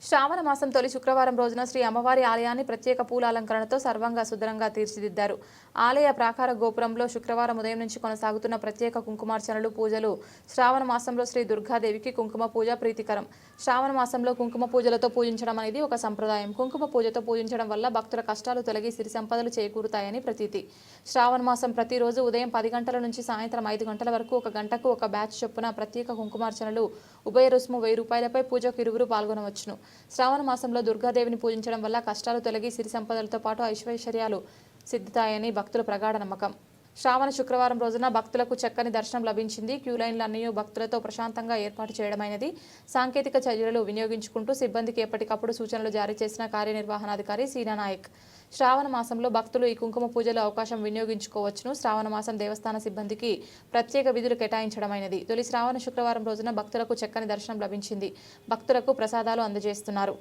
శ్రావణ మాసం తొలి శుక్రవారం రోజున శ్రీ అమ్మవారి ఆలయాన్ని ప్రత్యేక పూల అలంకరణతో సర్వంగా సుందరంగా తీర్చిదిద్దారు. ఆలయ ప్రాకార గోపురంలో శుక్రవారం ఉదయం నుంచి కొనసాగుతున్న ప్రత్యేక కుంకుమార్చనలు, పూజలు. శ్రావణ మాసంలో శ్రీ దుర్గాదేవికి కుంకుమ పూజ ప్రీతికరం. శ్రావణ మాసంలో కుంకుమ పూజలతో పూజించడం అనేది ఒక సంప్రదాయం. కుంకుమ పూజతో పూజించడం వల్ల భక్తుల కష్టాలు తొలగి సిరి సంపదలు చేకూరుతాయని ప్రతీతి. శ్రావణ మాసం ప్రతిరోజు ఉదయం 10 గంటల నుంచి సాయంత్రం 5 గంటల వరకు ఒక గంటకు ఒక బ్యాచ్ చొప్పున ప్రత్యేక కుంకుమార్చనలు, ఉభయ రుసుము 1000 రూపాయలపై పూజకు ఇరువురు పాల్గొనవచ్చును. శ్రావణ మాసంలో దుర్గాదేవిని పూజించడం వల్ల కష్టాలు తొలగి సిరి సంపదలతో పాటు ఐశ్వర్యాలు సిద్ధితాయని భక్తుల ప్రగాఢ నమ్మకం. శ్రావణ శుక్రవారం రోజున భక్తులకు చక్కని దర్శనం లభించింది. క్యూ లైన్లన్నీ భక్తులతో ప్రశాంతంగా ఏర్పాటు చేయడమైనది. సాంకేతిక చర్యలు వినియోగించుకుంటూ సిబ్బందికి ఎప్పటికప్పుడు సూచనలు జారీ చేసిన కార్యనిర్వహణాధికారి సీనా నాయక్. శ్రావణ మాసంలో భక్తులు ఈ కుంకుమ పూజలో అవకాశం వినియోగించుకోవచ్చును. శ్రావణ మాసం దేవస్థాన సిబ్బందికి ప్రత్యేక విధులు కేటాయించడమైనది. తొలి శ్రావణ శుక్రవారం రోజున భక్తులకు చక్కని దర్శనం లభించింది. భక్తులకు ప్రసాదాలు అందజేస్తున్నారు.